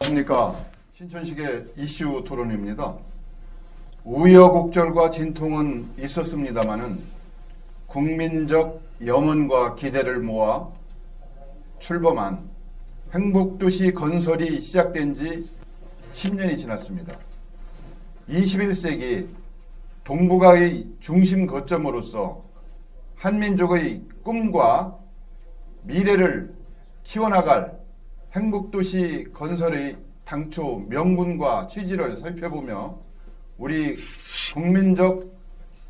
안녕하십니까. 신천식의 이슈 토론입니다. 우여곡절과 진통은 있었습니다마는 국민적 염원과 기대를 모아 출범한 행복도시 건설이 시작된 지 10년이 지났습니다. 21세기 동북아의 중심 거점으로서 한민족의 꿈과 미래를 키워나갈 행복도시 건설의 당초 명분과 취지를 살펴보며 우리 국민적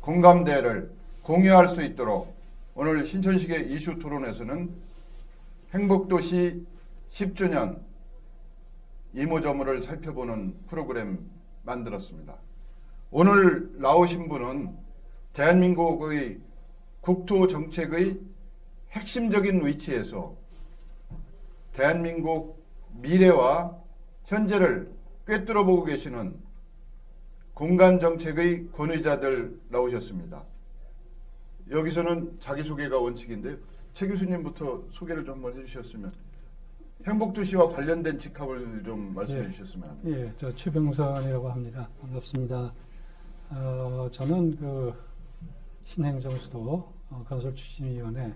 공감대를 공유할 수 있도록 오늘 신천식의 이슈 토론에서는 행복도시 10주년 이모저모를 살펴보는 프로그램 만들었습니다. 오늘 나오신 분은 대한민국의 국토정책의 핵심적인 위치에서 대한민국 미래와 현재를 꿰뚫어 보고 계시는 공간정책의 권위자들 나오셨습니다. 여기서는 자기소개가 원칙인데요. 최 교수님부터 소개를 좀 한번 해주셨으면, 행복도시와 관련된 직함을 좀 말씀해 주셨으면 합니다. 예, 저 최병선이라고 합니다. 반갑습니다. 저는 그 신행정수도 건설추진위원회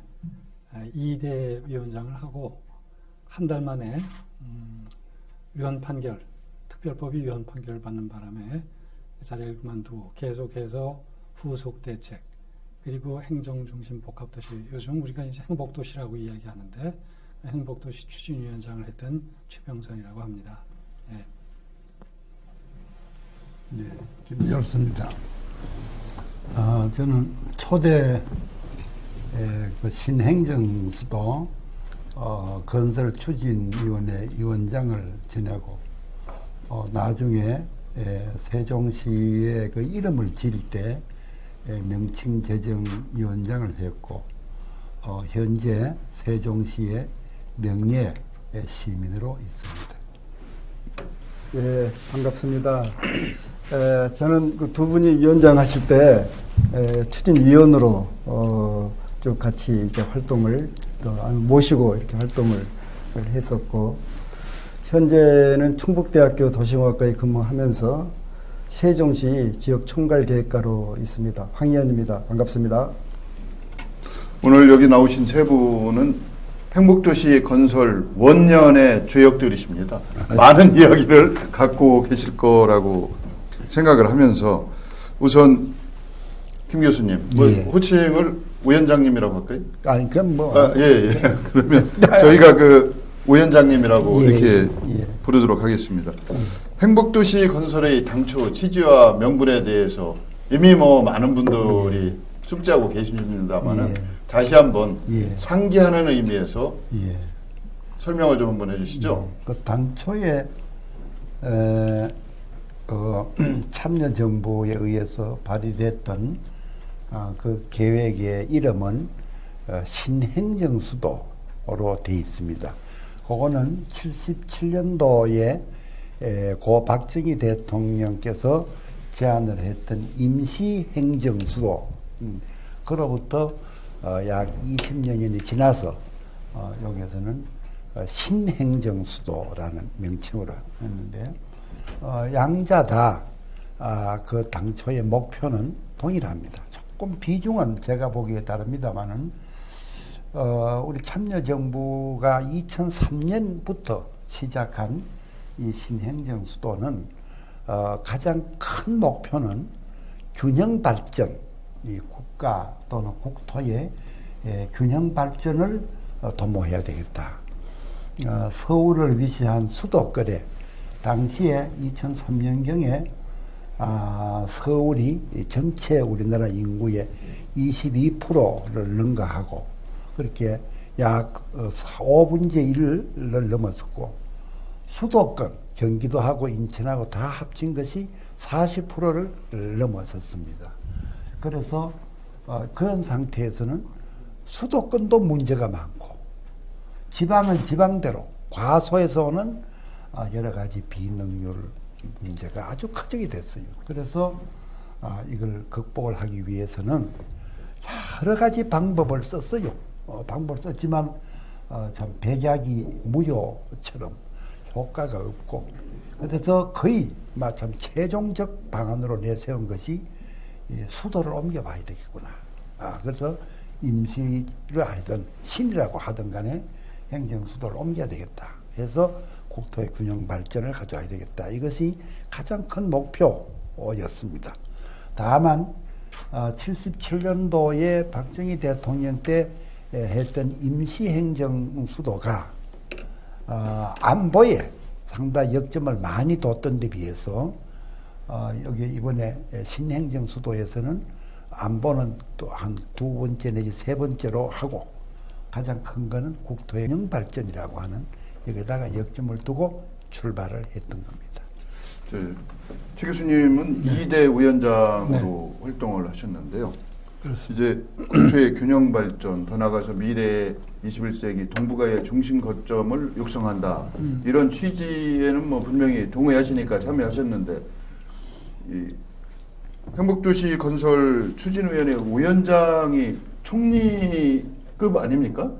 2대 위원장을 하고 한 달 만에 위헌 판결, 특별법이 위헌 판결을 받는 바람에 자리를 그만두고 계속해서 후속 대책, 그리고 행정중심 복합도시, 요즘 우리가 이제 행복도시라고 이야기하는데 행복도시 추진위원장을 했던 최병선이라고 합니다. 예. 네, 김열수입니다. 저는 초대 그 신행정수도 건설추진위원회 위원장을 지내고 나중에 세종시의 그 이름을 지을 때 명칭제정위원장을 했고 현재 세종시의 명예 시민으로 있습니다. 예, 반갑습니다. 저는 그 두 분이 위원장 하실 때 추진위원으로 쭉 같이 이렇게 활동을 또 모시고 이렇게 활동을 했었고, 현재는 충북대학교 도시공학과에 근무하면서 세종시 지역총괄계획가로 있습니다. 황희연입니다. 반갑습니다. 오늘 여기 나오신 세 분은 행복도시 건설 원년의 주역들이십니다. 많은 이야기를 갖고 계실 거라고 생각을 하면서, 우선 김 교수님, 뭐 예. 호칭을 위원장님이라고 할까요? 아니, 그럼 뭐. 예. 그러면 저희가 그 위원장님이라고 예, 이렇게 예. 부르도록 하겠습니다. 행복도시 건설의 당초 취지와 명분에 대해서 이미 뭐 많은 분들이 숙지하고 계십니다만은 다시 한번 상기하는 의미에서 설명을 좀 한번 해주시죠. 그 당초에 참여정부에 의해서 발의됐던 그 계획의 이름은 신행정수도로 되어 있습니다. 그거는 77년도에 고 박정희 대통령께서 제안을 했던 임시행정수도, 그로부터 약 20년이 지나서 여기에서는 신행정수도라는 명칭으로 했는데, 양자 다 그 당초의 목표는 동일합니다. 조금 비중은 제가 보기에 다릅니다만은 우리 참여정부가 2003년부터 시작한 이 신행정수도는 가장 큰 목표는 균형 발전, 이 국가 또는 국토의 균형 발전을 도모해야 되겠다. 서울을 위시한 수도권에 당시에 2003년경에 서울이 전체 우리나라 인구의 22%를 능가하고, 그렇게 약 5분의 1을 넘었었고, 수도권, 경기도하고 인천하고 다 합친 것이 40%를 넘었었습니다. 그래서 그런 상태에서는 수도권도 문제가 많고, 지방은 지방대로 과소에서 오는 여러 가지 비능률 문제가 아주 커지게 됐어요. 그래서 이걸 극복을 하기 위해서는 여러 가지 방법을 썼어요. 방법을 썼지만 참 백약이 무효처럼 효과가 없고, 그래서 거의 마참 최종적 방안으로 내세운 것이 수도를 옮겨봐야 되겠구나. 그래서 임시를 하든 신이라고 하든 간에 행정수도를 옮겨야 되겠다. 그래서 국토의 균형 발전을 가져와야 되겠다. 이것이 가장 큰 목표였습니다. 다만 77년도에 박정희 대통령 때 했던 임시행정수도가 안보에 상당히 역점을 많이 뒀던 데 비해서 여기 이번에 신행정수도에서는 안보는 또 한 두 번째 내지 세 번째로 하고 가장 큰 거는 국토의 균형 발전이라고 하는 여기다가 역점을 두고 출발을 했던 겁니다. 최 교수님은 2대 위원장으로 활동을 하셨는데요. 그렇습니다. 이제 국토의 균형 발전, 더 나아가서 미래 21세기 동북아의 중심 거점을 육성한다. 이런 취지에는 뭐 분명히 동의하시니까 참여하셨는데, 이 행복도시 건설 추진위원회 위원장이 총리급 아닙니까?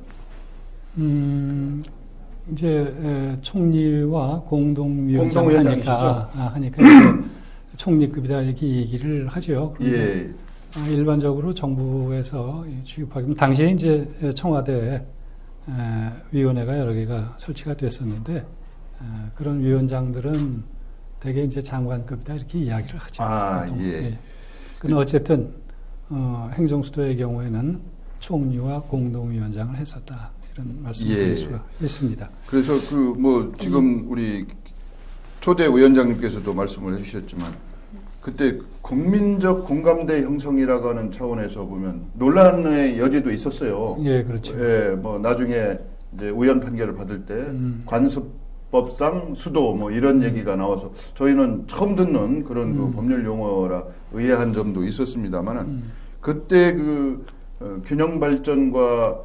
이제 총리와 공동위원장 하니까 이제 총리급이다 이렇게 얘기를 하죠. 예. 일반적으로 정부에서 취급하기는 당시에 이제 청와대 위원회가 여러 개가 설치가 됐었는데 그런 위원장들은 대개 이제 장관급이다 이렇게 이야기를 하죠. 예. 그는 어쨌든 행정수도의 경우에는 총리와 공동위원장을 했었다 이런 말씀을 드릴 수가 있습니다. 그래서 지금 우리 초대 위원장님께서도 말씀을 해주셨지만 그때 국민적 공감대 형성이라고 하는 차원에서 보면 논란의 여지도 있었어요. 예, 그렇죠. 예, 뭐 나중에 이제 우연 판결을 받을 때 관습법상 수도 뭐 이런 얘기가 나와서 저희는 처음 듣는 그런 그 법률 용어라 의아한 점도 있었습니다만은 그때 균형 발전과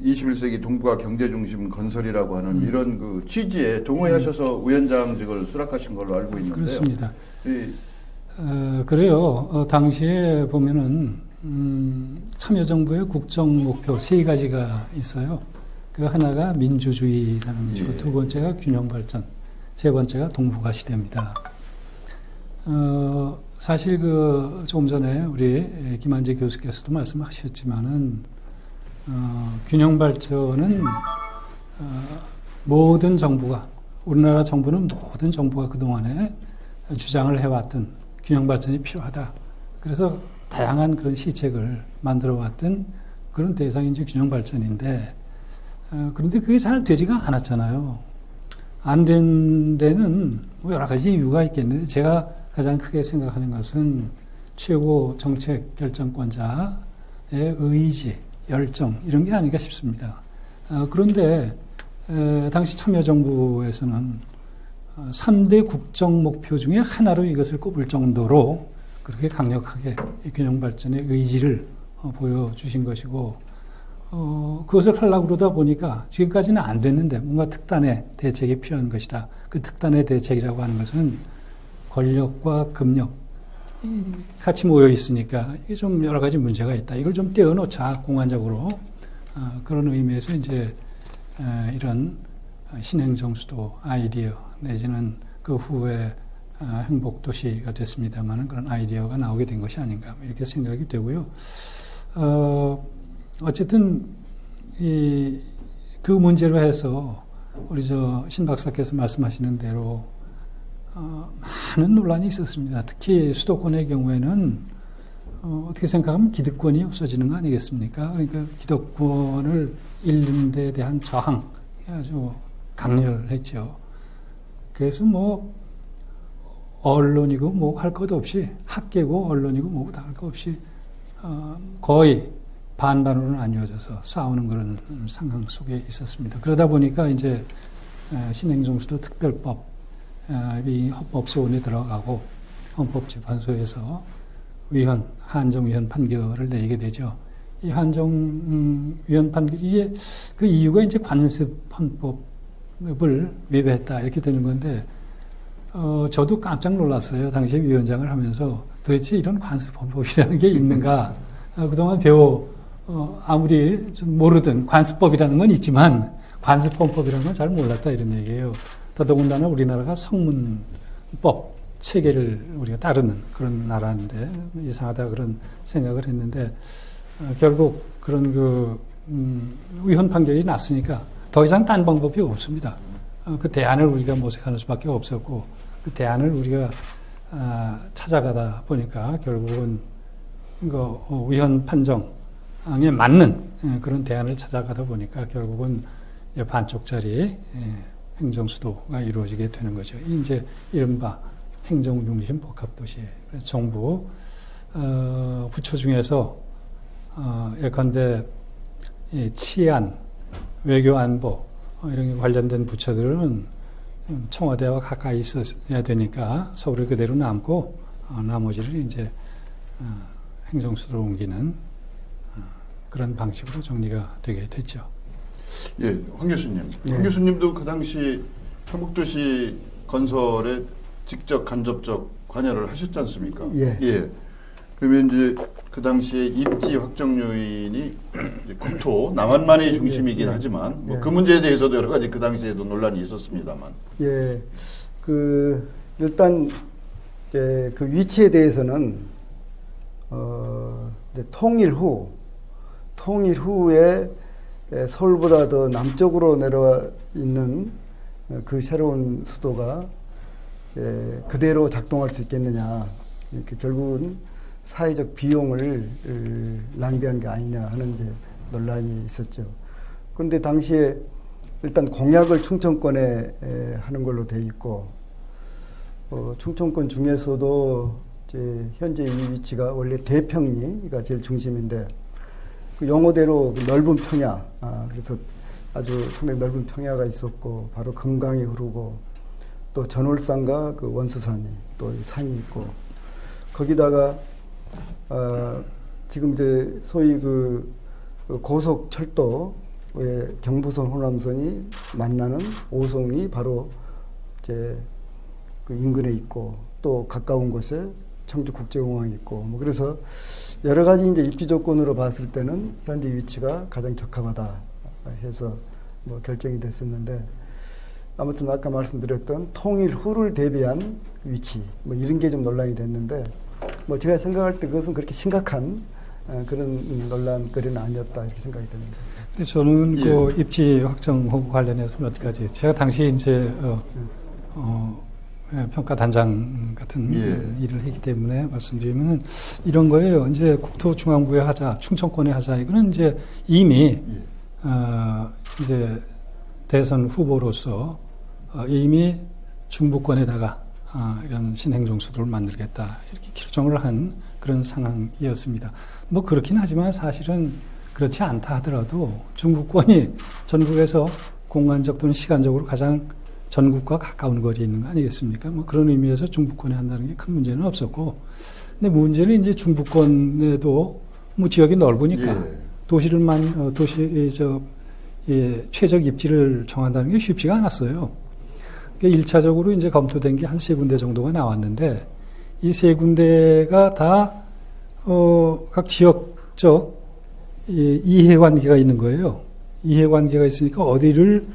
21세기 동북아 경제 중심 건설이라고 하는 이런 그 취지에 동의하셔서 위원장직을 수락하신 걸로 알고 있는데요. 그렇습니다. 그래요. 당시에 보면은 참여정부의 국정 목표 세 가지가 있어요. 그 하나가 민주주의라는 것이고 두 번째가 균형 발전, 세 번째가 동북아 시대입니다. 사실 조금 전에 우리 김한재 교수께서도 말씀하셨지만은 균형 발전은 모든 정부가 우리나라 정부는 모든 정부가 그동안에 주장을 해왔던 균형 발전이 필요하다. 그래서 다양한 그런 시책을 만들어 왔던 그런 대상이 이제 균형 발전인데 그런데 그게 잘 되지가 않았잖아요. 안 된 데는 뭐 여러 가지 이유가 있겠는데 제가 가장 크게 생각하는 것은 최고 정책 결정권자의 의지, 열정 이런 게 아닌가 싶습니다. 그런데 당시 참여정부에서는 3대 국정 목표 중에 하나로 이것을 꼽을 정도로 그렇게 강력하게 균형 발전의 의지를 보여주신 것이고 그것을 하려고 그러다 보니까 지금까지는 안 됐는데 뭔가 특단의 대책이 필요한 것이다. 그 특단의 대책이라고 하는 것은 권력과 금력 같이 모여 있으니까 이게 좀 여러 가지 문제가 있다. 이걸 좀 떼어놓자 공안적으로 그런 의미에서 이제 이런 신행정수도 아이디어 내지는 그 후에 행복도시가 됐습니다만 그런 아이디어가 나오게 된 것이 아닌가 이렇게 생각이 되고요. 어쨌든 그 문제로 해서 우리 신 박사께서 말씀하시는 대로 많은 논란이 있었습니다. 특히 수도권의 경우에는 어떻게 생각하면 기득권이 없어지는 거 아니겠습니까? 그러니까 기득권을 잃는 데 대한 저항이 아주 강렬했죠. 그래서 뭐 언론이고 뭐 할 것 없이 학계고 언론이고 뭐고 다 할 것 없이 거의 반반으로는 나뉘어져서 싸우는 그런 상황 속에 있었습니다. 그러다 보니까 이제 신행정수도 특별법 이 헌법소원에 들어가고 헌법재판소에서 한정위원 판결을 내리게 되죠. 이 한정위원 판결 이게 그 이유가 이제 관습헌법을 위배했다 이렇게 되는 건데 저도 깜짝 놀랐어요. 당시에 위원장을 하면서 도대체 이런 관습헌법이라는 게 있는가? 그동안 아무리 좀 모르던 관습법이라는 건 있지만 관습헌법이라는 건 잘 몰랐다 이런 얘기예요. 더더군다나 우리나라가 성문법 체계를 우리가 따르는 그런 나라인데 이상하다 그런 생각을 했는데 결국 그런 위헌 판결이 났으니까 더 이상 딴 방법이 없습니다. 그 대안을 우리가 모색하는 수밖에 없었고 그 대안을 우리가 찾아가다 보니까 결국은 위헌 판정에 맞는 그런 대안을 찾아가다 보니까 결국은 반쪽짜리 행정수도가 이루어지게 되는 거죠. 이제 이른바 행정중심 복합도시. 그래서 정부 부처 중에서 예컨대 치안, 외교안보 이런 게 관련된 부처들은 청와대와 가까이 있어야 되니까 서울에 그대로 남고 나머지를 이제 행정수도로 옮기는 그런 방식으로 정리가 되게 됐죠. 예, 황 교수님. 네. 황 교수님도 그 당시 행복도시 건설에 직접 간접적 관여를 하셨지 않습니까? 예. 예. 그러면 이제 그 당시에 입지 확정 요인이 이제 국토 남한만의 중심이긴 하지만 뭐 그 문제에 대해서도 여러 가지 그 당시에도 논란이 있었습니다만. 예, 일단 그 위치에 대해서는 이제 통일 후에 서울보다 더 남쪽으로 내려와 있는 그 새로운 수도가 그대로 작동할 수 있겠느냐. 결국은 사회적 비용을 낭비한 게 아니냐 하는 이제 논란이 있었죠. 그런데 당시에 일단 공약을 충청권에 하는 걸로 돼 있고, 충청권 중에서도 이제 현재 이 위치가 원래 대평리가 제일 중심인데, 그 용어대로 넓은 평야, 그래서 아주 상당히 넓은 평야가 있었고, 바로 금강이 흐르고, 또 전월산과 그 원수산이 또 산이 있고, 거기다가 지금 이제 소위 그 고속철도의 경부선 호남선이 만나는 오송이 바로 이제 그 인근에 있고, 또 가까운 곳에 청주국제공항이 있고, 뭐 그래서 여러 가지 이제 입지 조건으로 봤을 때는 현재 위치가 가장 적합하다 해서 뭐 결정이 됐었는데, 아무튼 아까 말씀드렸던 통일 후를 대비한 위치, 뭐 이런 게 좀 논란이 됐는데, 뭐 제가 생각할 때 그것은 그렇게 심각한 그런 논란거리는 아니었다 이렇게 생각이 됩니다. 근데 저는 그 입지 확정 관련해서 몇 가지 제가 당시 이제 평가 단장 같은 일을 했기 때문에 말씀드리면 이런 거예요. 이제 국토중앙부에 하자, 충청권에 하자. 이거는 이제 이미 이제 대선 후보로서 이미 중부권에다가 이런 신행정수도를 만들겠다 이렇게 결정을 한 그런 상황이었습니다. 뭐 그렇긴 하지만 사실은 그렇지 않다 하더라도 중부권이 전국에서 공간적 또는 시간적으로 가장 전국과 가까운 거리에 있는 거 아니겠습니까? 뭐 그런 의미에서 중부권에 한다는 게 큰 문제는 없었고, 근데 문제는 이제 중부권에도 뭐 지역이 넓으니까 도시를 최적 입지를 정한다는 게 쉽지가 않았어요. 1차적으로 이제 검토된 게 한 3군데 정도가 나왔는데, 이 3군데가 다, 각 지역적 이해관계가 있는 거예요. 이해관계가 있으니까 어디를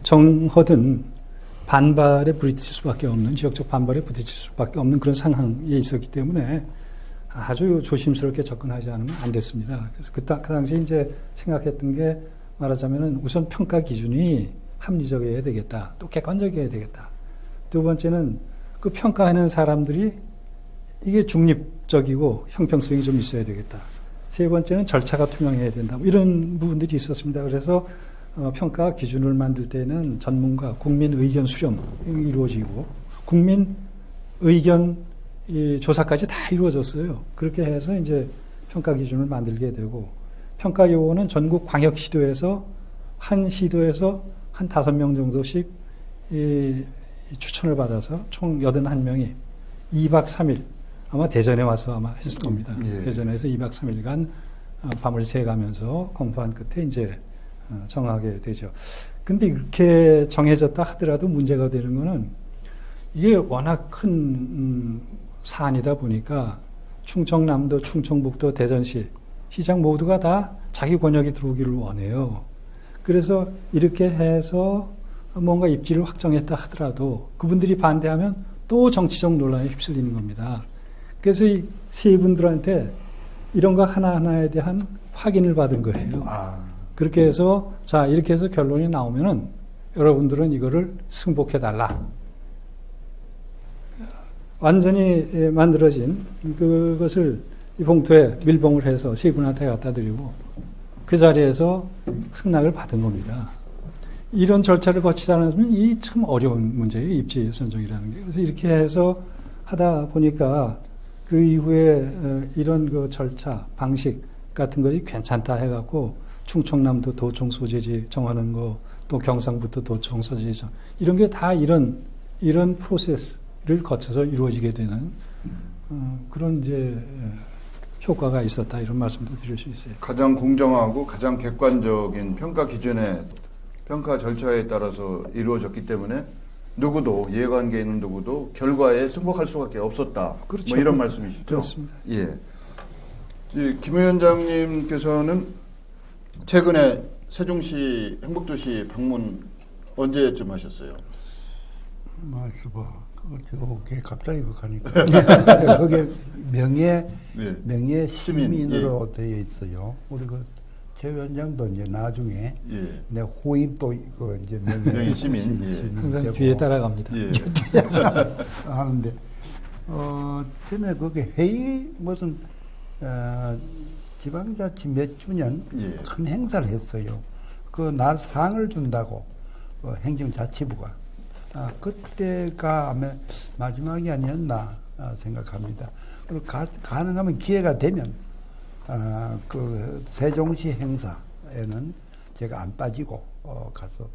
정하든 반발에 부딪힐 수밖에 없는, 지역적 반발에 부딪힐 수밖에 없는 그런 상황에 있었기 때문에 아주 조심스럽게 접근하지 않으면 안 됐습니다. 그래서 그 당시에 이제 생각했던 게 말하자면은 우선 평가 기준이 합리적이어야 되겠다. 또 객관적이어야 되겠다. 두 번째는 그 평가하는 사람들이 이게 중립적이고 형평성이 좀 있어야 되겠다. 세 번째는 절차가 투명해야 된다. 뭐 이런 부분들이 있었습니다. 그래서 평가 기준을 만들 때는 전문가, 국민 의견 수렴이 이루어지고 국민 의견 조사까지 다 이루어졌어요. 그렇게 해서 이제 평가 기준을 만들게 되고, 평가 요원은 전국 광역시도에서 한 시도에서 한 5명 정도씩 추천을 받아서 총 81명이 2박 3일 아마 대전에 와서 아마 했을 겁니다. 대전에서 2박 3일간 밤을 새가면서 검토한 끝에 이제 정하게 되죠. 근데 이렇게 정해졌다 하더라도 문제가 되는 거는 이게 워낙 큰 사안이다 보니까 충청남도, 충청북도, 대전시 시장 모두가 다 자기 권역이 들어오기를 원해요. 그래서 이렇게 해서 뭔가 입지를 확정했다 하더라도 그분들이 반대하면 또 정치적 논란에 휩쓸리는 겁니다. 그래서 이 세 분들한테 이런 거 하나하나에 대한 확인을 받은 거예요. 그렇게 해서 자 이렇게 해서 결론이 나오면은 여러분들은 이거를 승복해달라. 완전히 만들어진 그것을 이 봉투에 밀봉을 해서 세 분한테 갖다 드리고 그 자리에서 승낙을 받은 겁니다. 이런 절차를 거치지 않으면 이 참 어려운 문제예요. 입지 선정이라는 게. 그래서 이렇게 해서 하다 보니까 그 이후에 이런 그 절차, 방식 같은 것이 괜찮다 해갖고 충청남도 도청 소재지 정하는 거, 또 경상부터 도청 소재지 정, 이런 게 다 이런 프로세스를 거쳐서 이루어지게 되는 그런 이제 효과가 있었다 이런 말씀도 드릴 수 있어요. 가장 공정하고 가장 객관적인 평가 기준에 평가 절차에 따라서 이루어졌기 때문에 누구도 이해관계에 있는 누구도 결과에 승복할 수밖에 없었다. 그렇죠. 뭐 이런 말씀이시죠? 그렇습니다. 예. 김 위원장님께서는 최근에 세종시 행복도시 방문 언제쯤 하셨어요? 그게 갑자기 가니까 그게 명예 시민으로 되어 있어요. 우리 최 위원장도 이제 나중에 내 후임도 이제 명예 시민 항상 뒤에 따라갑니다. 하는데 전에 그게 회의 무슨 지방자치 몇 주년 큰 행사를 했어요. 그 날 상을 준다고 행정자치부가 그때가 아마 마지막이 아니었나 생각합니다. 그리고 가능하면 기회가 되면 그 세종시 행사에는 제가 안 빠지고 가서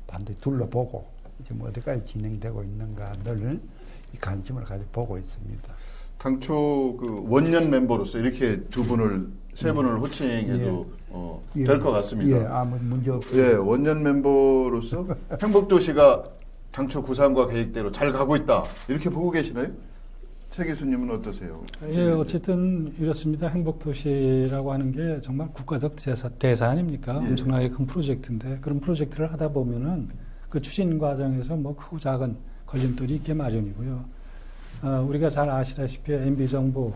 반드시 둘러보고 지금 어디까지 진행되고 있는가 늘 관심을 가지고 보고 있습니다. 당초 그 원년 멤버로서 이렇게 세 분을 호칭해도 될 것 같습니다. 아무 문제 없어요. 예, 원년 멤버로서 행복도시가 당초 구상과 계획대로 잘 가고 있다 이렇게 보고 계시나요? 최 교수님은 어떠세요? 예, 어쨌든 이렇습니다. 행복도시라고 하는 게 정말 국가적 대사 아닙니까? 엄청나게 큰 프로젝트인데 그런 프로젝트를 하다 보면은 그 추진 과정에서 뭐 크고 작은 걸림돌이 있게 마련이고요. 우리가 잘 아시다시피 MB 정부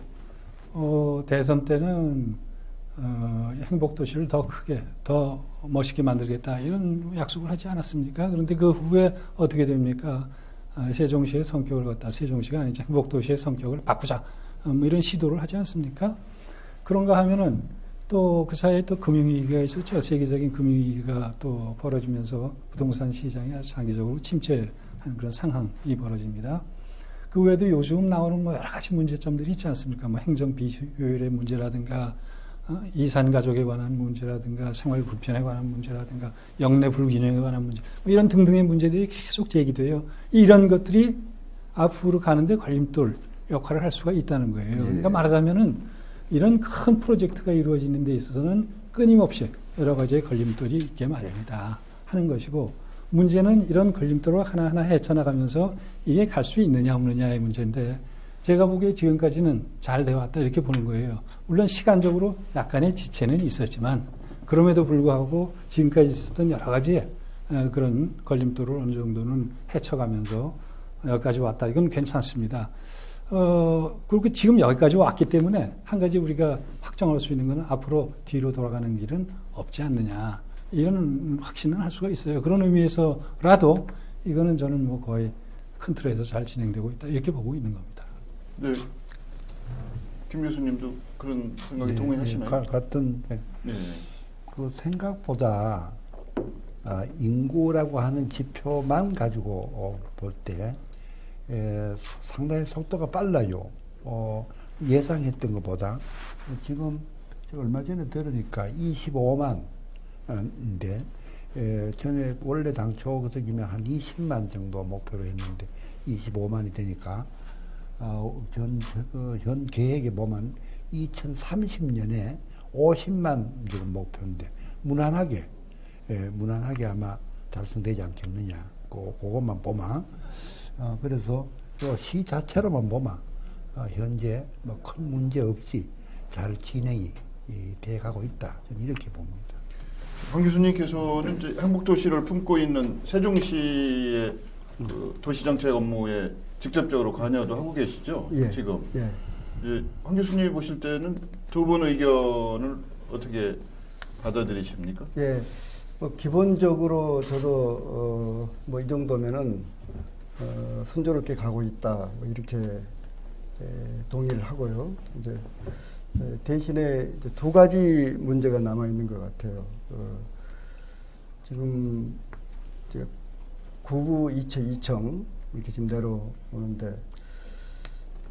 대선 때는 행복도시를 더 크게, 더 멋있게 만들겠다 이런 약속을 하지 않았습니까? 그런데 그 후에 어떻게 됩니까? 세종시의 성격을 갖다 세종시가 아니죠. 행복도시의 성격을 바꾸자. 뭐 이런 시도를 하지 않습니까? 그런가 하면은 또 그 사이에 또 금융위기가 있었죠. 세계적인 금융위기가 또 벌어지면서 부동산 시장이 아주 장기적으로 침체하는 그런 상황이 벌어집니다. 그 외에도 요즘 나오는 뭐 여러 가지 문제점들이 있지 않습니까? 뭐 행정 비효율의 문제라든가, 이산 가족에 관한 문제라든가, 생활 불편에 관한 문제라든가, 영내 불균형에 관한 문제, 뭐 이런 등등의 문제들이 계속 제기돼요. 이런 것들이 앞으로 가는데 걸림돌 역할을 할 수가 있다는 거예요. 그러니까 말하자면은 이런 큰 프로젝트가 이루어지는 데 있어서는 끊임없이 여러 가지의 걸림돌이 있게 마련이다 하는 것이고, 문제는 이런 걸림돌을 하나하나 헤쳐나가면서 이게 갈 수 있느냐 없느냐의 문제인데, 제가 보기에 지금까지는 잘 되어왔다 이렇게 보는 거예요. 물론 시간적으로 약간의 지체는 있었지만 그럼에도 불구하고 지금까지 있었던 여러 가지 그런 걸림돌을 어느 정도는 헤쳐가면서 여기까지 왔다. 이건 괜찮습니다. 그리고 지금 여기까지 왔기 때문에 한 가지 우리가 확정할 수 있는 것은 앞으로 뒤로 돌아가는 길은 없지 않느냐. 이런 확신은 할 수가 있어요. 그런 의미에서라도 이거는 저는 뭐 거의 큰 틀에서 잘 진행되고 있다. 이렇게 보고 있는 겁니다. 네. 김 교수님도 그런 생각이 동의하시나요? 같은 그 생각보다 인구라고 하는 지표만 가지고 볼 때 상당히 속도가 빨라요. 예상했던 것보다 지금 얼마 전에 들으니까 25만인데 전에 원래 당초 그때기면 한 20만 정도 목표로 했는데 25만이 되니까 현 계획에 보면 2030년에 50만 지금 목표인데 무난하게 아마 달성되지 않겠느냐. 그것만 보면 그래서 시 자체로만 보면 현재 뭐 큰 문제 없이 잘 진행이 돼가고 있다. 저는 이렇게 봅니다. 황 교수님께서는 이제 행복도시를 품고 있는 세종시의 그 도시정책 업무에 직접적으로 관여도 하고 계시죠? 예. 지금. 예. 예, 황 교수님이 보실 때는 두 분 의견을 어떻게 받아들이십니까? 예. 뭐 기본적으로 저도 뭐 이 정도면은 순조롭게 가고 있다 뭐 이렇게 동의를 하고요. 이제 대신에 이제 두 가지 문제가 남아 있는 것 같아요. 지금 이제 구부 이청 이렇게 지금 내려오는데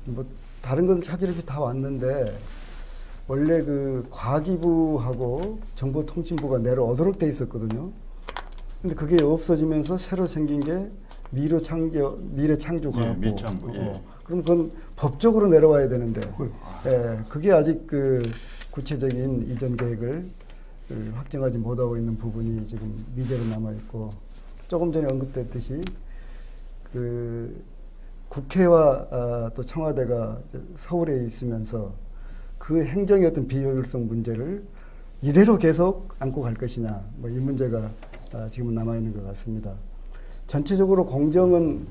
뭐 다른 건 차질없이 다 왔는데 원래 그 과기부하고 정보통신부가 내려오도록 돼 있었거든요. 근데 그게 없어지면서 새로 생긴 게 미래창조과학부. 예, 미창부. 예. 그럼 그건 법적으로 내려와야 되는데, 그게 아직 그 구체적인 이전 계획을 확정하지 못하고 있는 부분이 지금 미제로 남아 있고, 조금 전에 언급됐듯이 그 국회와 또 청와대가 서울에 있으면서 그 행정의 어떤 비효율성 문제를 이대로 계속 안고 갈 것이냐, 뭐 이 문제가 지금은 남아 있는 것 같습니다. 전체적으로 공정은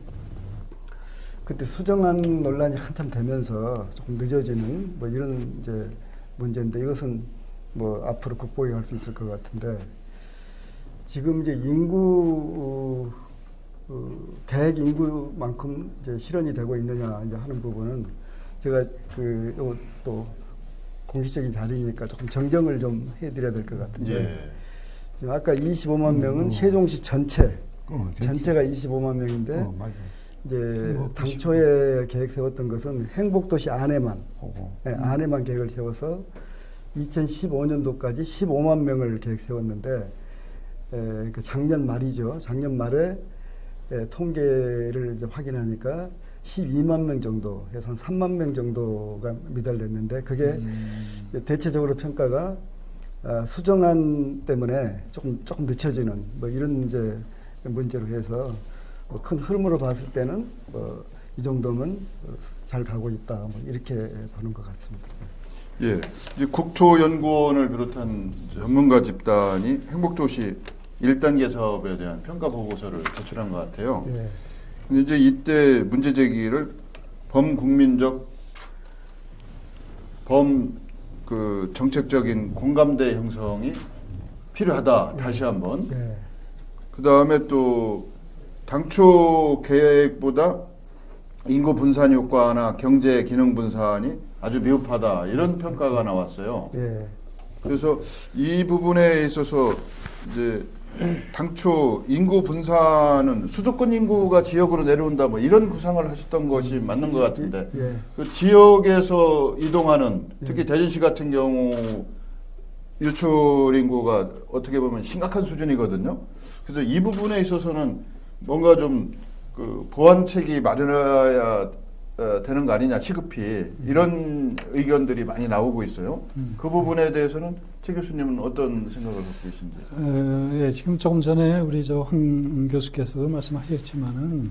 그때 수정안 논란이 한참 되면서 조금 늦어지는 뭐 이런 이제 문제인데 이것은 뭐 앞으로 극복해 갈 수 있을 것 같은데 지금 이제 인구 계획 인구만큼 이제 실현이 되고 있느냐 이제 하는 부분은 제가 그 또 공식적인 자리니까 조금 정정을 좀 해드려야 될 것 같은데 예. 지금 아까 25만 명은 세종시 전체가 25만 명인데 이제 당초에 계획 세웠던 것은 행복도시 안에만 안에만 계획을 세워서 2015년도까지 15만 명을 계획 세웠는데 그 작년 말이죠. 작년 말에 통계를 이제 확인하니까 12만 명 정도 해서 한 3만 명 정도가 미달됐는데 그게 대체적으로 평가가 수정안 때문에 조금 늦춰지는 뭐 이런 이제 문제로 해서 뭐 큰 흐름으로 봤을 때는 뭐 이 정도면 잘 가고 있다 뭐 이렇게 보는 것 같습니다. 예, 이제 국토연구원을 비롯한 전문가 집단이 행복도시 1단계 사업에 대한 평가 보고서를 제출한 것 같아요. 예. 근데 이제 이때 문제 제기를 범국민적 그 정책적인 공감대 형성이 필요하다. 다시 한번. 예. 그 다음에 또 당초 계획보다 인구 분산 효과나 경제 기능 분산이 아주 미흡하다. 이런 평가가 나왔어요. 예. 그래서 이 부분에 있어서 이제 당초 인구 분산은 수도권 인구가 지역으로 내려온다 뭐 이런 구상을 하셨던 것이 맞는 것 같은데 예. 그 지역에서 이동하는 특히 대전시 같은 경우 유출 인구가 어떻게 보면 심각한 수준이거든요. 그래서 이 부분에 있어서는 뭔가 좀 그 보완책이 마련해야 되는 거 아니냐 시급히 이런 의견들이 많이 나오고 있어요. 그 부분에 대해서는 최 교수님은 어떤 생각을 갖고 계신지? 예, 지금 조금 전에 우리 황 교수께서도 말씀하셨지만은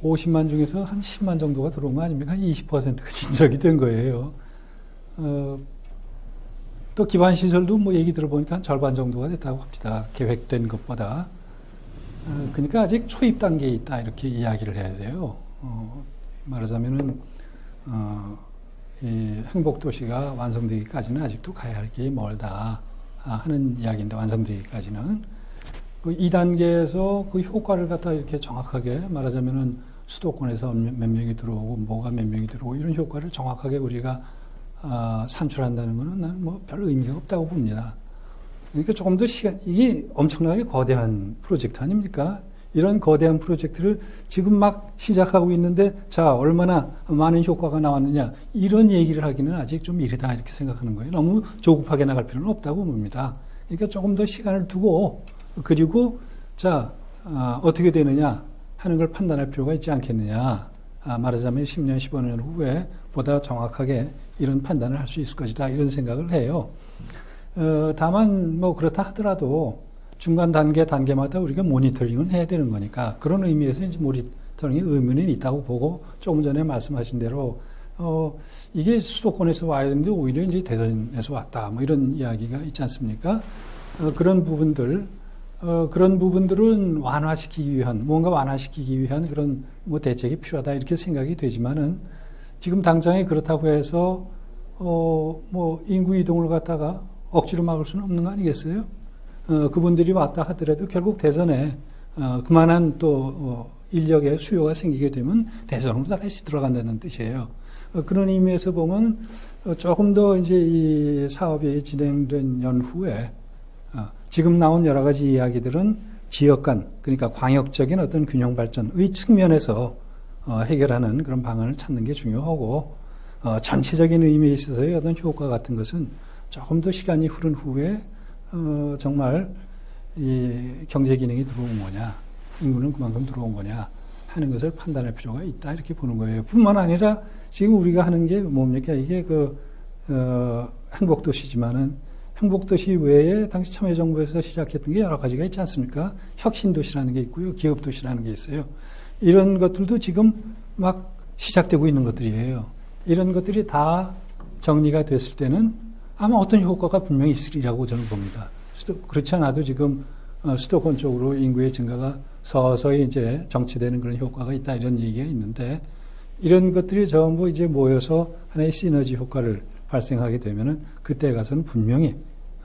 50만 중에서 한 10만 정도가 들어온 거 아닙니까? 한 20%가 진척이 된 거예요. 또 기반 시설도 뭐 얘기 들어보니까 한 절반 정도가 됐다고 합니다. 계획된 것보다. 그러니까 아직 초입 단계에 있다 이렇게 이야기를 해야 돼요. 말하자면은 이 행복도시가 완성되기까지는 아직도 가야 할 길이 멀다 하는 이야기인데 완성되기까지는 그 2단계에서 그 효과를 갖다 이렇게 정확하게 말하자면은 수도권에서 몇 명이 들어오고 뭐가 몇 명이 들어오고 이런 효과를 정확하게 우리가 산출한다는 거는 난 뭐 별 의미가 없다고 봅니다. 그러니까 조금 더 이게 엄청나게 거대한 프로젝트 아닙니까? 이런 거대한 프로젝트를 지금 막 시작하고 있는데 자 얼마나 많은 효과가 나왔느냐 이런 얘기를 하기는 아직 좀 이르다 이렇게 생각하는 거예요. 너무 조급하게 나갈 필요는 없다고 봅니다. 그러니까 조금 더 시간을 두고 그리고 자 어떻게 되느냐 하는 걸 판단할 필요가 있지 않겠느냐. 말하자면 10년, 15년 후에 보다 정확하게 이런 판단을 할 수 있을 것이다 이런 생각을 해요. 다만 뭐 그렇다 하더라도 중간 단계마다 우리가 모니터링은 해야 되는 거니까 그런 의미에서 이제 모니터링의 의미는 있다고 보고 조금 전에 말씀하신 대로 이게 수도권에서 와야 되는데 오히려 이제 대전에서 왔다 뭐 이런 이야기가 있지 않습니까? 그런 부분들은 완화시키기 위한, 뭔가 완화시키기 위한 그런 뭐 대책이 필요하다 이렇게 생각이 되지만은 지금 당장에 그렇다고 해서 뭐 인구 이동을 갖다가 억지로 막을 수는 없는 거 아니겠어요? 그분들이 왔다 하더라도 결국 대선에 그만한 또 인력의 수요가 생기게 되면 대선으로 다시 들어간다는 뜻이에요. 그런 의미에서 보면 조금 더 이제 이 사업이 진행된 연후에 지금 나온 여러 가지 이야기들은 지역 간, 그러니까 광역적인 어떤 균형 발전의 측면에서 해결하는 그런 방안을 찾는 게 중요하고, 전체적인 의미에 있어서의 어떤 효과 같은 것은 조금 더 시간이 흐른 후에 정말 이 경제 기능이 들어온 거냐, 인구는 그만큼 들어온 거냐 하는 것을 판단할 필요가 있다 이렇게 보는 거예요. 뿐만 아니라 지금 우리가 하는 게 뭡니까? 이게 행복도시지만은 행복도시 외에 당시 참여정부에서 시작했던 게 여러 가지가 있지 않습니까? 혁신도시라는 게 있고요. 기업도시라는 게 있어요. 이런 것들도 지금 막 시작되고 있는 것들이에요. 이런 것들이 다 정리가 됐을 때는 아마 어떤 효과가 분명히 있으리라고 저는 봅니다. 그렇지 않아도 지금 수도권 쪽으로 인구의 증가가 서서히 이제 정치되는 그런 효과가 있다 이런 얘기가 있는데, 이런 것들이 전부 이제 모여서 하나의 시너지 효과를 발생하게 되면은 그때 가서는 분명히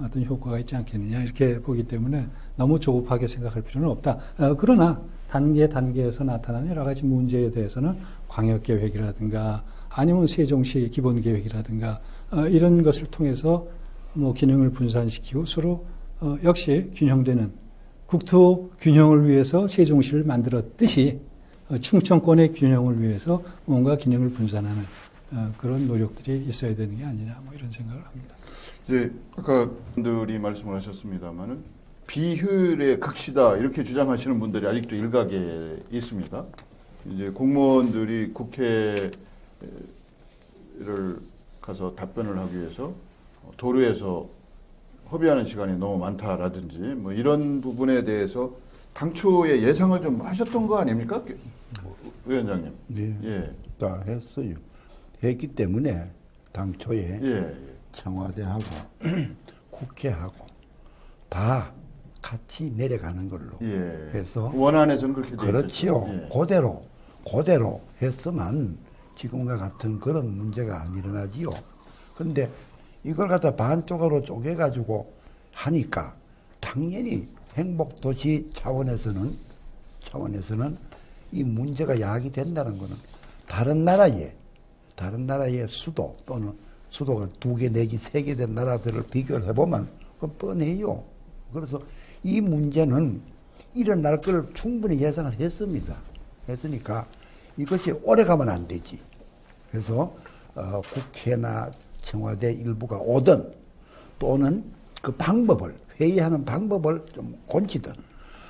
어떤 효과가 있지 않겠느냐 이렇게 보기 때문에 너무 조급하게 생각할 필요는 없다. 그러나 단계에서 나타나는 여러 가지 문제에 대해서는 광역계획이라든가 아니면 세종시 기본계획이라든가 이런 것을 통해서 뭐 기능을 분산시키고 서로 역시 균형되는 국토 균형을 위해서 세종시를 만들었듯이 충청권의 균형을 위해서 뭔가 기능을 분산하는 그런 노력들이 있어야 되는 게 아니냐 뭐 이런 생각을 합니다. 이제 아까 분들이 말씀을 하셨습니다만은 비효율의 극치다 이렇게 주장하시는 분들이 아직도 일각에 있습니다. 이제 공무원들이 국회를 가서 답변을 하기 위해서 도로에서 허비하는 시간이 너무 많다라든지 뭐 이런 부분에 대해서 당초에 예상을 좀 하셨던 거 아닙니까? 위원장님. 네. 예. 다 했어요. 했기 때문에 당초에 예. 청와대하고 국회하고 다 같이 내려가는 걸로 예. 해서 원안에서는 그렇게 되어 그렇지요. 예. 그대로 했으면 지금과 같은 그런 문제가 안 일어나지요. 근데 이걸 갖다 반쪽으로 쪼개가지고 하니까 당연히 행복도시 차원에서는 이 문제가 야기된다는 것은 다른 나라의 수도 또는 수도가 2개 내지 3개 된 나라들을 비교를 해보면 그건 뻔해요. 그래서 이 문제는 일어날 걸 충분히 예상을 했습니다. 했으니까 이것이 오래 가면 안 되지. 그래서 국회나 청와대 일부가 오든 또는 그 방법을 회의하는 방법을 좀 고치든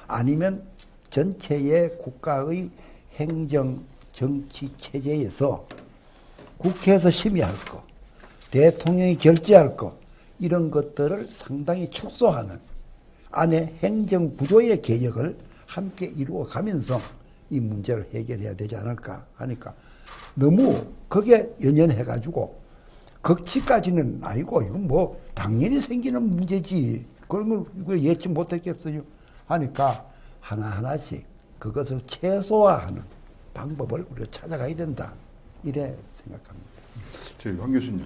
아니면 전체의 국가의 행정 정치 체제에서 국회에서 심의할 것, 대통령이 결재할 것 이런 것들을 상당히 축소하는 안에 행정 구조의 개혁을 함께 이루어가면서 이 문제를 해결해야 되지 않을까 하니까 너무 거기에 연연해가지고 극치까지는 아니고 이건 뭐 당연히 생기는 문제지 그런 걸 예측 못했겠어요 하니까 하나하나씩 그것을 최소화하는 방법을 우리가 찾아가야 된다 이래 생각합니다. 저희 황 교수님,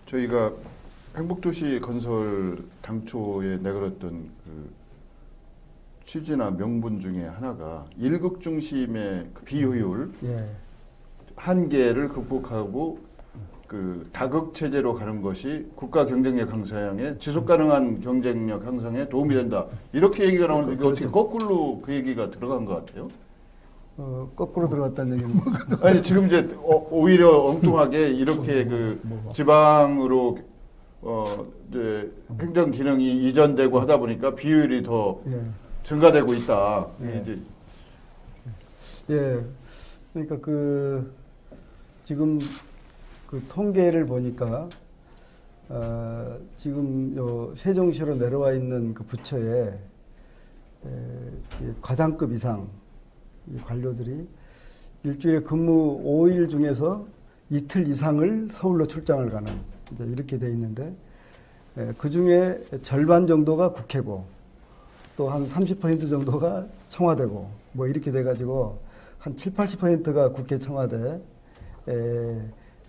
저희가 행복도시 건설 당초에 내걸었던 그 취지나 명분 중에 하나가 일극 중심의 그 비효율 한계를 극복하고 그 다극 체제로 가는 것이 국가 경쟁력 향상에 지속 가능한 경쟁력 향상에 도움이 된다. 이렇게 얘기가 나오는데 이게 어떻게 거꾸로 그 얘기가 들어간 것 같아요? 거꾸로 들어갔다는 얘기는 아니 지금 이제 오히려 엉뚱하게 이렇게 그 지방으로 이제 행정 기능이 이전되고 하다 보니까 비효율이 더 증가되고 있다. 이제 그러니까 지금 그 통계를 보니까 지금 요 세종시로 내려와 있는 그 부처에 과장급 이상 관료들이 일주일에 근무 5일 중에서 이틀 이상을 서울로 출장을 가는 이제 이렇게 돼 있는데 그 중에 절반 정도가 국회고 또 한 30% 정도가 청와대고 뭐 이렇게 돼가지고 한 7, 80%가 국회 청와대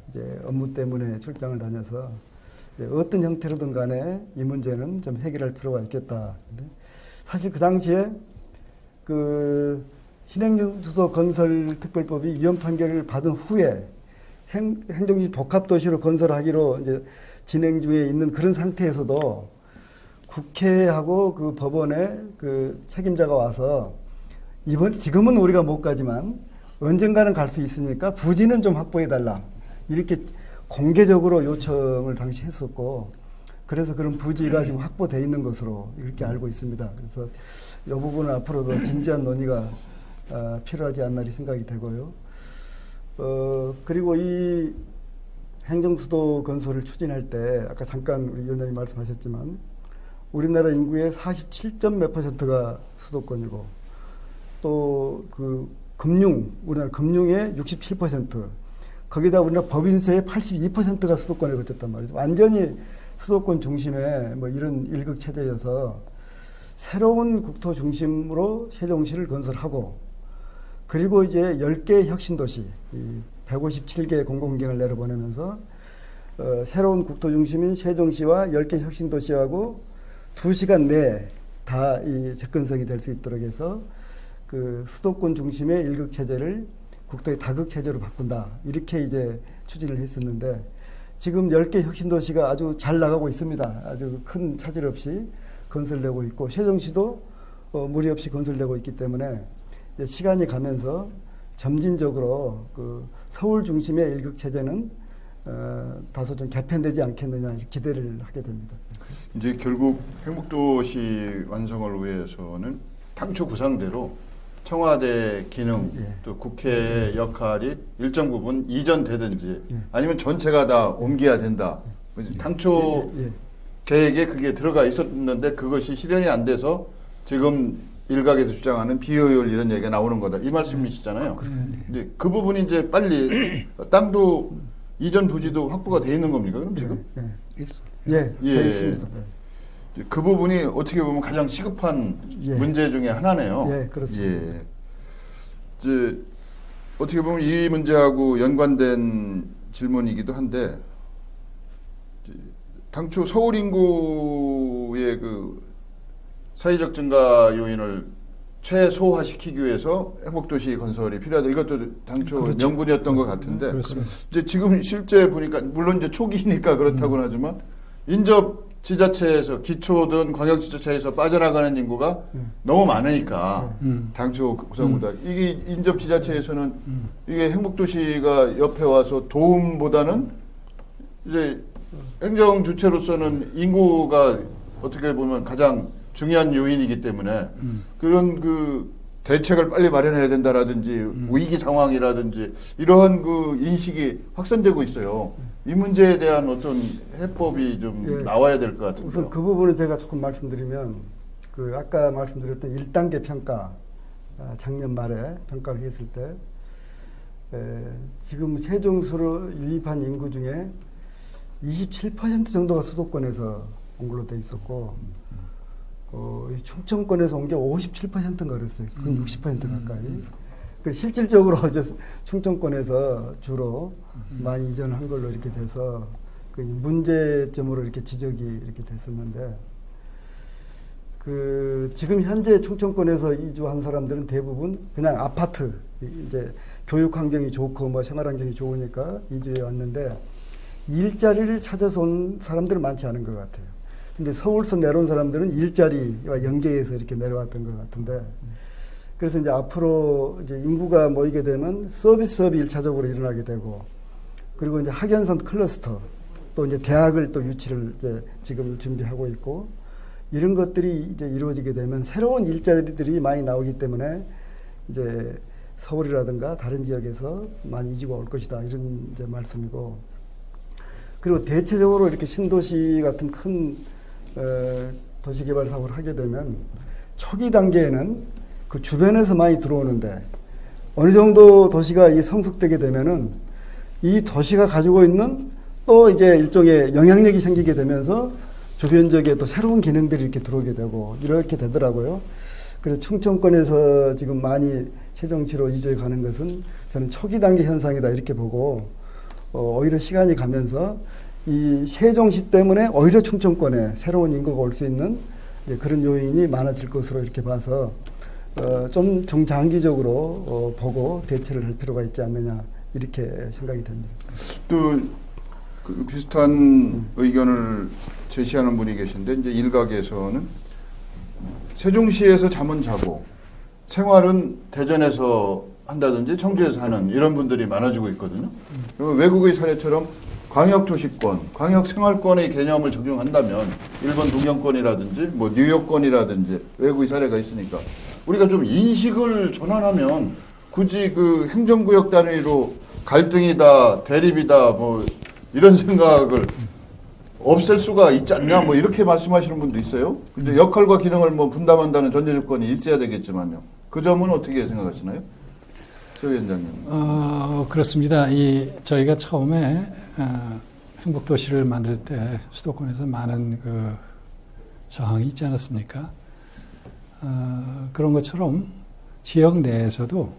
이제 업무 때문에 출장을 다녀서 이제 어떤 형태로든 간에 이 문제는 좀 해결할 필요가 있겠다. 근데 사실 그 당시에 그 신행정수도 건설특별법이 위헌 판결을 받은 후에 행정시 복합도시로 건설하기로 이제 진행 중에 있는 그런 상태에서도 국회하고 그 법원에 그 책임자가 와서 지금은 우리가 못 가지만 언젠가는 갈 수 있으니까 부지는 좀 확보해달라. 이렇게 공개적으로 요청을 당시 했었고, 그래서 그런 부지가 지금 확보되어 있는 것으로 이렇게 알고 있습니다. 그래서 이 부분은 앞으로도 진지한 논의가 필요하지 않나 생각이 되고요. 그리고 이 행정수도 건설을 추진할 때 아까 잠깐 우리 위원장님 말씀하셨지만 우리나라 인구의 47점 몇 %가 수도권이고 또 그 우리나라 금융의 67%, 거기다 우리나라 법인세의 82%가 수도권에 거쳤단 말이죠. 완전히 수도권 중심의 뭐 이런 일극 체제여서 새로운 국토 중심으로 세종시를 건설하고, 그리고 이제 10개 혁신도시, 157개 공공기관을 내려보내면서 새로운 국토 중심인 세종시와 10개 혁신도시하고 2시간 내에 다 이 접근성이 될 수 있도록 해서 그 수도권 중심의 일극 체제를 국토의 다극 체제로 바꾼다. 이렇게 이제 추진을 했었는데 지금 10개 혁신도시가 아주 잘 나가고 있습니다. 아주 큰 차질 없이 건설되고 있고 세종시도 무리 없이 건설되고 있기 때문에 시간이 가면서 점진적으로 그 서울 중심의 일극 체제는 다소 좀 개편되지 않겠느냐 기대를 하게 됩니다. 이제 결국 행복도시 완성을 위해서는 당초 구상대로 청와대 기능 또 국회 역할이 일정 부분 이전되든지 아니면 전체가 다 옮겨야 된다. 당초 계획에 그게 들어가 있었는데 그것이 실현이 안 돼서 지금 일각에서 주장하는 비효율 이런 얘기가 나오는 거다. 이 말씀이시잖아요. 근데 그 부분이 이제 빨리 땅도 이전 부지도 확보가 돼 있는 겁니까? 그럼 지금? 예, 있습니다. 그 부분이 어떻게 보면 가장 시급한 문제 중에 하나네요. 예, 그렇습니다. 예. 이제 어떻게 보면 이 문제하고 연관된 질문이기도 한데 당초 서울 인구의 그 사회적 증가 요인을 최소화시키기 위해서 행복도시 건설이 필요하다. 이것도 당초 그렇죠. 명분이었던 것 같은데 그렇습니다. 이제 지금 실제 보니까 물론 이제 초기니까 그렇다고는 하지만 인접 지자체에서 기초든 광역지자체에서 빠져나가는 인구가 너무 많으니까 당초 구상보다 이게 인접 지자체에서는 이게 행복도시가 옆에 와서 도움보다는 이제 행정 주체로서는 인구가 어떻게 보면 가장 중요한 요인이기 때문에 그런 그 대책을 빨리 마련해야 된다라든지 위기 상황이라든지 이러한 그 인식이 확산되고 있어요. 이 문제에 대한 어떤 해법이 좀 나와야 될 것 같은데요. 우선 그 부분은 제가 조금 말씀드리면 그 아까 말씀드렸던 1단계 평가 작년 말에 평가를 했을 때 지금 세종시로 유입한 인구 중에 27% 정도가 수도권에서 온 걸로 돼 있었고 충청권에서 온 게 57%인가 그랬어요. 그건 60% 가까이. 실질적으로 이제 충청권에서 주로 많이 이전한 걸로 이렇게 돼서 그 문제점으로 이렇게 지적이 이렇게 됐었는데 그 지금 현재 충청권에서 이주한 사람들은 대부분 그냥 아파트 이제 교육 환경이 좋고 뭐 생활 환경이 좋으니까 이주해 왔는데 일자리를 찾아서 온 사람들은 많지 않은 것 같아요. 근데 서울서 내려온 사람들은 일자리와 연계해서 이렇게 내려왔던 것 같은데 그래서 이제 앞으로 이제 인구가 모이게 되면 서비스 사업이 1차적으로 일어나게 되고 그리고 이제 학연산 클러스터 또 이제 대학을 또 유치를 이제 지금 준비하고 있고 이런 것들이 이제 이루어지게 되면 새로운 일자리들이 많이 나오기 때문에 이제 서울이라든가 다른 지역에서 많이 이주가 올 것이다 이런 이제 말씀이고 그리고 대체적으로 이렇게 신도시 같은 큰 도시개발 사업을 하게 되면 초기 단계에는 그 주변에서 많이 들어오는데 어느 정도 도시가 이게 성숙되게 되면은 이 도시가 가지고 있는 또 이제 일종의 영향력이 생기게 되면서 주변 지역에 또 새로운 기능들이 이렇게 들어오게 되고 이렇게 되더라고요. 그래서 충청권에서 지금 많이 세종시로 이주해 가는 것은 저는 초기 단계 현상이다 이렇게 보고 오히려 시간이 가면서 이 세종시 때문에 오히려 충청권에 새로운 인구가 올 수 있는 그런 요인이 많아질 것으로 이렇게 봐서 좀 중장기적으로 보고 대처를 할 필요가 있지 않느냐 이렇게 생각이 됩니다. 또 그 비슷한 의견을 제시하는 분이 계신데 이제 일각에서는 세종시에서 잠은 자고 생활은 대전에서 한다든지 청주에서 하는 이런 분들이 많아지고 있거든요. 외국의 사례처럼 광역도시권, 광역생활권의 개념을 적용한다면 일본 동경권이라든지 뭐 뉴욕권이라든지 외국의 사례가 있으니까 우리가 좀 인식을 전환하면 굳이 그 행정구역 단위로 갈등이다, 대립이다, 뭐 이런 생각을 없앨 수가 있지 않냐, 뭐 이렇게 말씀하시는 분도 있어요. 근데 역할과 기능을 뭐 분담한다는 전제 조건이 있어야 되겠지만요. 그 점은 어떻게 생각하시나요, 조 위원장님? 그렇습니다. 저희가 처음에 행복도시를 만들 때 수도권에서 많은 그 저항이 있지 않았습니까? 그런 것처럼 지역 내에서도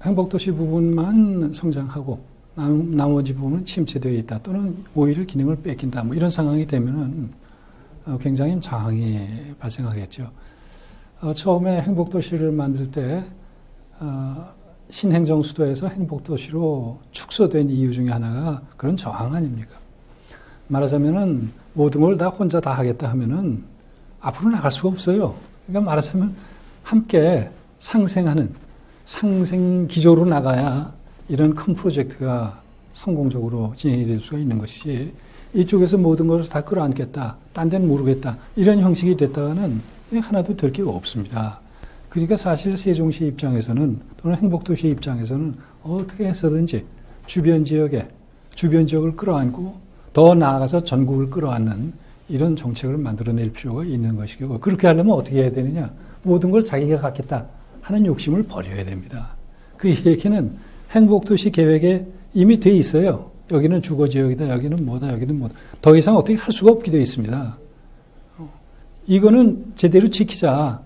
행복도시 부분만 성장하고 나머지 부분은 침체되어 있다 또는 오히려 기능을 뺏긴다 뭐 이런 상황이 되면은 굉장히 저항이 발생하겠죠. 처음에 행복도시를 만들 때 신행정 수도에서 행복도시로 축소된 이유 중에 하나가 그런 저항 아닙니까? 말하자면은 모든 걸 다 혼자 다 하겠다 하면은 앞으로 나갈 수가 없어요. 그러니까 말하자면 함께 상생하는 상생 기조로 나가야 이런 큰 프로젝트가 성공적으로 진행이 될 수가 있는 것이 이쪽에서 모든 것을 다 끌어안겠다, 딴 데는 모르겠다 이런 형식이 됐다가는 하나도 될 게 없습니다. 그러니까 사실 세종시 입장에서는 또는 행복도시 입장에서는 어떻게 해서든지 주변 지역을 끌어안고 더 나아가서 전국을 끌어안는 이런 정책을 만들어낼 필요가 있는 것이고 그렇게 하려면 어떻게 해야 되느냐? 모든 걸 자기가 갖겠다 하는 욕심을 버려야 됩니다. 그 얘기는 행복도시 계획에 이미 돼 있어요. 여기는 주거지역이다, 여기는 뭐다, 여기는 뭐다. 더 이상 어떻게 할 수가 없게 되어 있습니다. 이거는 제대로 지키자.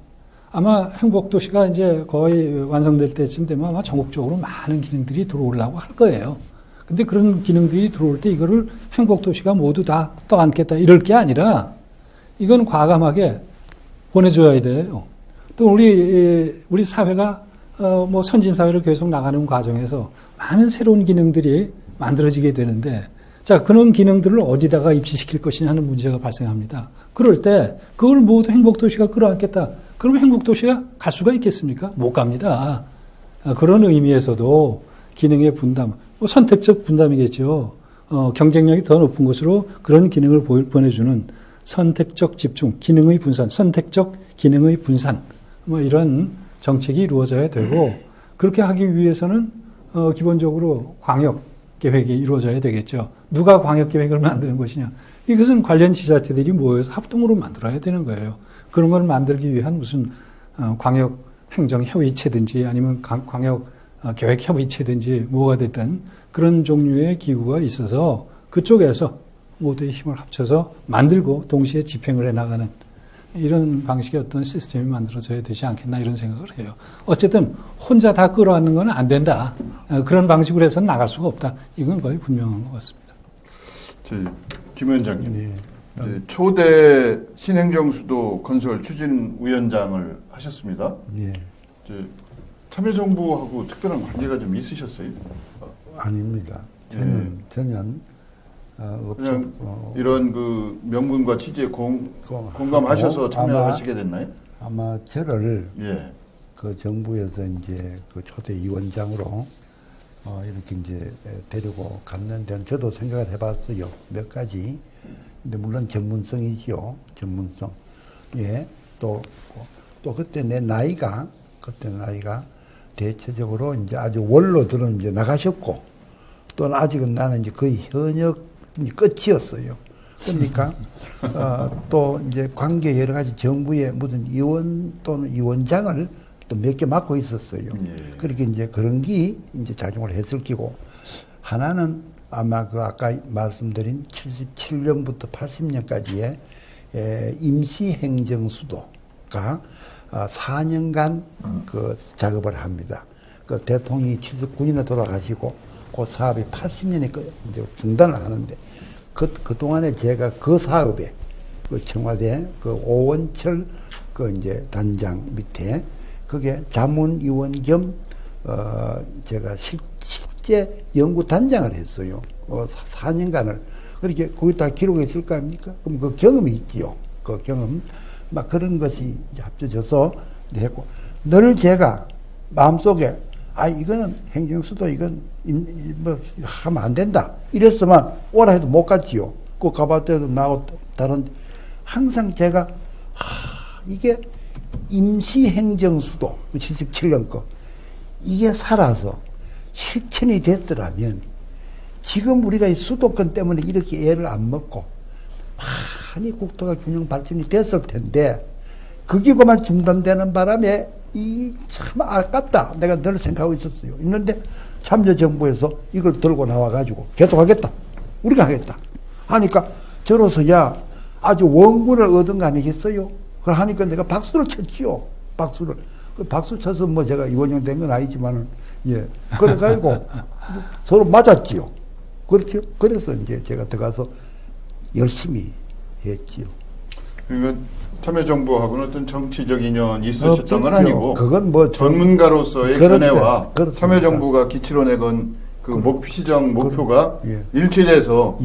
아마 행복도시가 이제 거의 완성될 때쯤 되면 아마 전국적으로 많은 기능들이 들어오려고 할 거예요. 근데 그런 기능들이 들어올 때 이거를 행복도시가 모두 다 떠안겠다 이럴 게 아니라 이건 과감하게 보내줘야 돼요. 또 우리 사회가 뭐 선진사회를 계속 나가는 과정에서 많은 새로운 기능들이 만들어지게 되는데 자, 그런 기능들을 어디다가 입지시킬 것이냐 하는 문제가 발생합니다. 그럴 때 그걸 모두 행복도시가 끌어안겠다. 그러면 행복도시가 갈 수가 있겠습니까? 못 갑니다. 그런 의미에서도 기능의 분담, 뭐 선택적 분담이겠죠. 경쟁력이 더 높은 곳으로 그런 기능을 보내주는 선택적 집중, 기능의 분산, 선택적 기능의 분산, 뭐 이런 정책이 이루어져야 되고 그렇게 하기 위해서는 기본적으로 광역 계획이 이루어져야 되겠죠. 누가 광역 계획을 만드는 것이냐? 이것은 관련 지자체들이 모여서 합동으로 만들어야 되는 거예요. 그런 걸 만들기 위한 무슨 광역 행정 협의체든지 아니면 광역 계획 협의체든지 뭐가 됐든 그런 종류의 기구가 있어서 그쪽에서 모두의 힘을 합쳐서 만들고 동시에 집행을 해나가는 이런 방식의 어떤 시스템이 만들어져야 되지 않겠나 이런 생각을 해요. 어쨌든 혼자 다 끌어안는 건 안 된다. 그런 방식으로 해서는 나갈 수가 없다. 이건 거의 분명한 것 같습니다. 김 위원장님, 초대 신행정수도 건설 추진위원장을 하셨습니다. 예. 참여정부하고 특별한 관계가 좀 있으셨어요? 아닙니다. 전혀 그냥 이런 그 명분과 취지에 공감하셔서 참여하시게 됐나요? 아마 저를 예. 그 정부에서 이제 그 초대 위원장으로 이렇게 이제 데리고 갔는데 저도 생각을 해봤어요. 몇 가지. 근데 물론 전문성이지요. 전문성. 예. 또 그때 내 나이가 대체적으로 이제 아주 원로들은 이제 나가셨고 또 아직은 나는 이제 거의 현역 끝이었어요. 그러니까 또 이제 관계 여러 가지 정부의 무슨 위원 또는 위원장을 또 몇 개 맡고 있었어요. 그렇게 이제 그런 게 이제 작용을 했을 끼고 하나는 아마 그 아까 말씀드린 77년부터 80년까지의 임시행정수도가 4년간 그 작업을 합니다. 그 대통령이 79년에 돌아가시고 그 사업이 80년에 이제 중단을 하는데 그동안에 제가 그 사업에 그 청와대 그 오원철 그 이제 단장 밑에 그게 자문위원 겸 제가 실제 연구단장을 했어요. 4년간을. 그렇게 거기 다 기록에 있을 거 아닙니까? 그럼 그 경험이 있지요. 그 경험. 막 그런 것이 합쳐져서 했고. 늘 제가 마음속에, 이거는 행정수도, 이건 뭐 하면 안 된다. 이랬으면 오라 해도 못 갔지요. 그 가봤더니 나하고 다른, 항상 제가, 이게 임시행정수도, 77년 거. 이게 살아서 실천이 됐더라면 지금 우리가 이 수도권 때문에 이렇게 애를 안 먹고 많이 국토가 균형 발전이 됐을 텐데 그게 그만 중단되는 바람에 이 참 아깝다. 내가 늘 생각하고 있었어요. 있는데 참여정부에서 이걸 들고 나와가지고 계속 하겠다. 우리가 하겠다. 하니까 저로서야 아주 원군을 얻은 거 아니겠어요? 그걸 하니까 내가 박수를 쳤지요. 박수를. 박수 쳐서 뭐 제가 이원영 된 건 아니지만은, 예. 그래가지고 서로 맞았지요. 그렇죠? 그래서 이제 제가 들어가서 열심히 했지요. 그러니까 참여정부하고는 어떤 정치적 인연이 있으셨던 건 아니고, 그건 뭐 전문가로서의 그렇죠. 견해와 그렇습니다. 참여정부가 기치로 내건 시정 목표가 일치돼서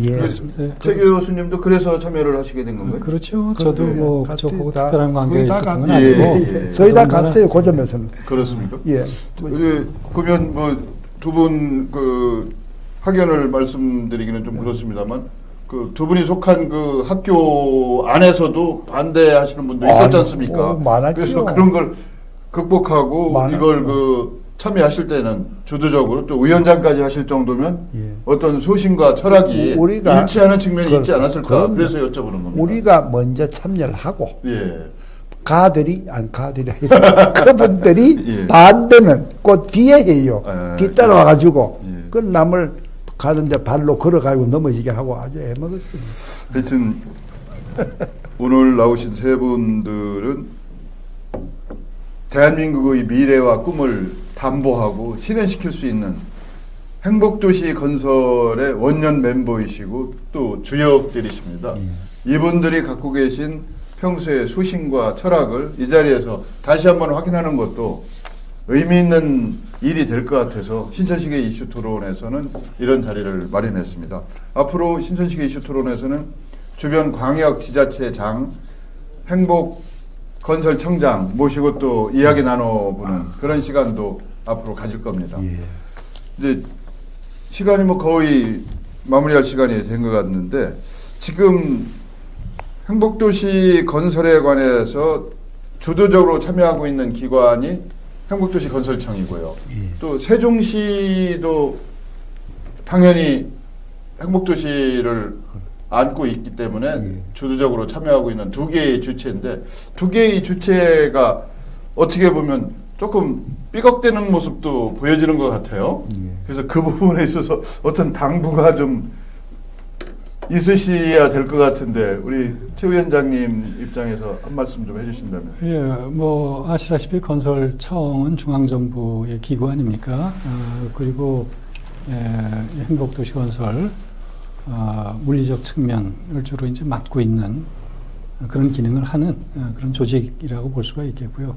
최 교수님도 그래서 참여를 하시게 된 건가요? 그렇죠. 저도 뭐 그쪽하고 다 특별한 관계가 거의 다 있었던 건 같아요. 아니고 저희 다 같아요. 그 점에서는. 그렇습니까? 예. 보면 뭐 두 분 그 학연을 말씀드리기는 좀 그렇습니다만 그 두 분이 속한 그 학교 안에서도 반대하시는 분도 있었지 않습니까? 많았죠. 그래서 그런 걸 극복하고 이걸 그 참여하실 때는 주도적으로 또 위원장까지 하실 정도면 어떤 소신과 철학이 일치하는 측면이 있지 않았을까? 그래서 여쭤보는 겁니다. 우리가 먼저 참여를 하고 가들이 아니라 그분들이 반대는 그 뒤에 해요. 뒤따라와가지고 그 남을 가는데 발로 걸어가지고 넘어지게 하고 아주 애먹었습니다. 하여튼 오늘 나오신 세 분들은 대한민국의 미래와 꿈을 담보하고 실현시킬 수 있는 행복도시 건설의 원년 멤버이시고 또 주역들이십니다. 이분들이 갖고 계신 평소의 소신과 철학을 이 자리에서 다시 한번 확인하는 것도 의미 있는 일이 될 것 같아서 신천시계 이슈 토론에서는 이런 자리를 마련했습니다. 앞으로 신천시계 이슈 토론에서는 주변 광역 지자체장, 행복건설청장 모시고 또 이야기 나눠보는 그런 시간도 앞으로 가질 겁니다. 이제 시간이 뭐 거의 마무리할 시간이 된 것 같는데 지금 행복도시 건설에 관해서 주도적으로 참여하고 있는 기관이 행복도시 건설청이고요. 또 세종시도 당연히 행복도시를 안고 있기 때문에 주도적으로 참여하고 있는 두 개의 주체인데 두 개의 주체가 어떻게 보면 조금 삐걱대는 모습도 보여지는 것 같아요. 그래서 그 부분에 있어서 어떤 당부가 좀 있으셔야 될 것 같은데 우리 최 위원장님 입장에서 한 말씀 좀 해주신다면. 예, 뭐 아시다시피 건설청은 중앙정부의 기구 아닙니까? 그리고 행복도시 건설 물리적 측면을 주로 이제 맡고 있는 그런 기능을 하는 그런 조직이라고 볼 수가 있겠고요.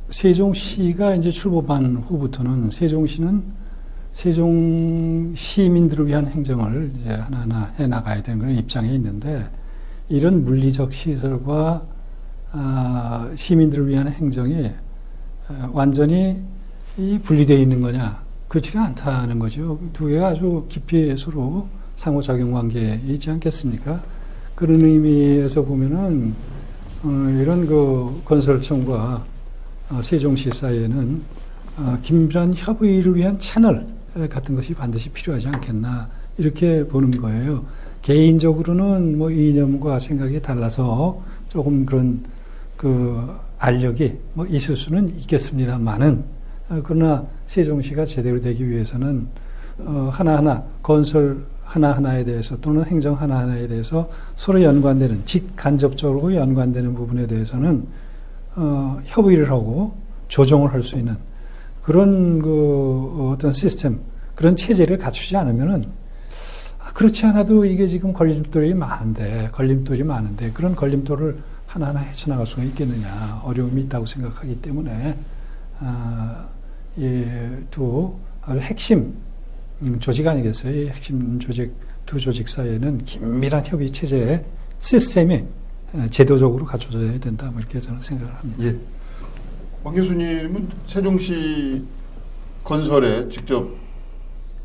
세종시가 이제 출범한 후부터는 세종시는 세종 시민들을 위한 행정을 이제 하나하나 해 나가야 되는 그런 입장에 있는데 이런 물리적 시설과 시민들을 위한 행정이 완전히 분리되어 있는 거냐? 그렇지가 않다는 거죠. 두 개가 아주 깊이 서로 상호작용 관계에 있지 않겠습니까? 그런 의미에서 보면은 이런 그 건설청과 세종시 사이에는 긴밀한 협의를 위한 채널 같은 것이 반드시 필요하지 않겠나 이렇게 보는 거예요. 개인적으로는 뭐 이념과 생각이 달라서 조금 그런 그 알력이 뭐 있을 수는 있겠습니다만은 그러나 세종시가 제대로 되기 위해서는 하나하나 건설 하나하나에 대해서 또는 행정 하나하나에 대해서 서로 연관되는 직간접적으로 연관되는 부분에 대해서는 협의를 하고 조정을 할 수 있는 그런 어떤 시스템, 그런 체제를 갖추지 않으면은 그렇지 않아도 이게 지금 걸림돌이 많은데 그런 걸림돌을 하나하나 헤쳐나갈 수가 있겠느냐, 어려움이 있다고 생각하기 때문에 두 아주 핵심 조직 아니겠어요? 이 핵심 조직, 두 조직 사이에는 긴밀한 협의 체제의 시스템이 제도적으로 갖춰져야 된다, 뭐 이렇게 저는 생각을 합니다. 예. 왕 교수님은 세종시 건설에 직접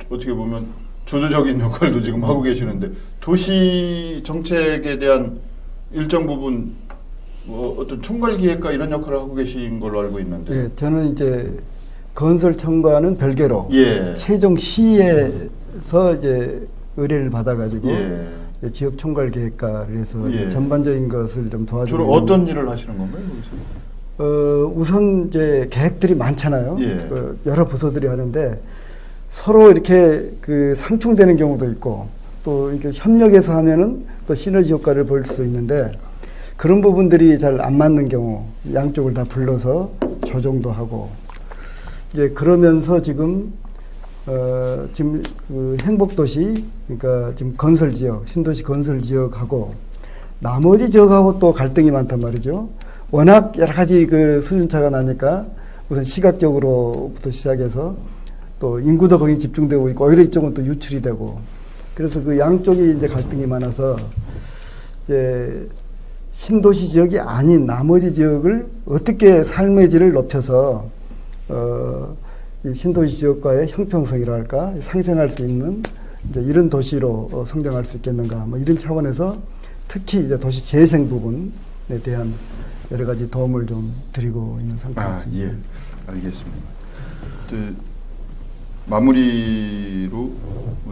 어떻게 보면 주도적인 역할도 지금 하고 계시는데, 도시 정책에 대한 일정 부분 어떤 총괄기획가 이런 역할을 하고 계신 걸로 알고 있는데. 예, 저는 이제 건설청과는 별개로 예. 세종시에서 이제 의뢰를 받아가지고 예. 지역 총괄기획가를 해서 예. 전반적인 것을 좀 도와주고. 주로 어떤 일을 하시는 건가요, 여기서? 우선 이제 계획들이 많잖아요. 예. 여러 부서들이 하는데 서로 이렇게 상충되는 경우도 있고, 또 이렇게 협력해서 하면은 또 시너지 효과를 볼 수 있는데, 그런 부분들이 잘 안 맞는 경우 양쪽을 다 불러서 조정도 하고, 이제 그러면서 지금 행복도시, 그러니까 지금 건설지역, 신도시 건설지역하고 나머지 지역하고 또 갈등이 많단 말이죠. 워낙 여러 가지 수준차가 나니까 우선 시각적으로부터 시작해서 또 인구도 거기 집중되고 있고, 오히려 이쪽은 또 유출이 되고, 그래서 양쪽이 이제 갈등이 많아서 이제 신도시 지역이 아닌 나머지 지역을 어떻게 삶의 질을 높여서 이 신도시 지역과의 형평성이랄까 상생할 수 있는 이제 이런 도시로 성장할 수 있겠는가, 뭐 이런 차원에서 특히 이제 도시 재생 부분에 대한 여러 가지 도움을 좀 드리고 있는 상태입니다. 예, 알겠습니다. 마무리로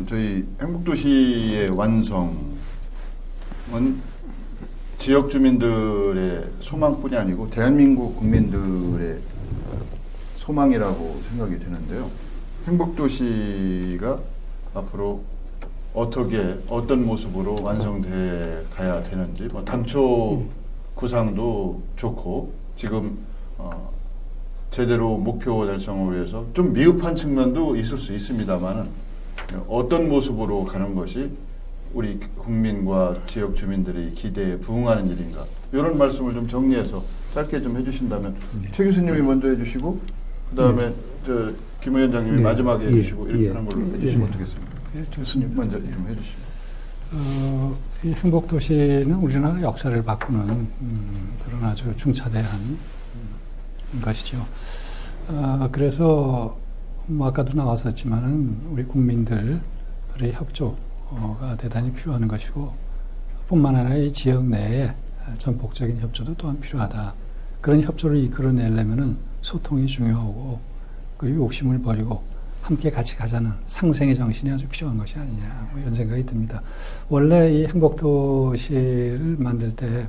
저희 행복도시의 완성은 지역 주민들의 소망뿐이 아니고 대한민국 국민들의 소망이라고 생각이 되는데요. 행복도시가 앞으로 어떤 모습으로 완성돼 가야 되는지, 당초 구상도 좋고 지금 제대로 목표 달성을 위해서 좀 미흡한 측면도 있을 수 있습니다만은, 어떤 모습으로 가는 것이 우리 국민과 지역 주민들의 기대에 부응하는 일인가, 이런 말씀을 좀 정리해서 짧게 좀 해주신다면, 최 교수님이 먼저 해주시고 그 다음에 김 위원장님이 마지막에 해주시고 이렇게 하는 걸로 해주시면 어떻겠습니까? 교수님 먼저 좀 해주시면. 이 행복도시는 우리나라 역사를 바꾸는 그런 아주 중차대한 것이죠. 그래서 아까도 나왔었지만은 우리 국민들의 협조가 대단히 필요한 것이고, 뿐만 아니라 이 지역 내에 전폭적인 협조도 또한 필요하다. 그런 협조를 이끌어내려면은 소통이 중요하고, 그리고 욕심을 버리고 함께 같이 가자는 상생의 정신이 아주 필요한 것이 아니냐, 뭐 이런 생각이 듭니다. 원래 이 행복도시를 만들 때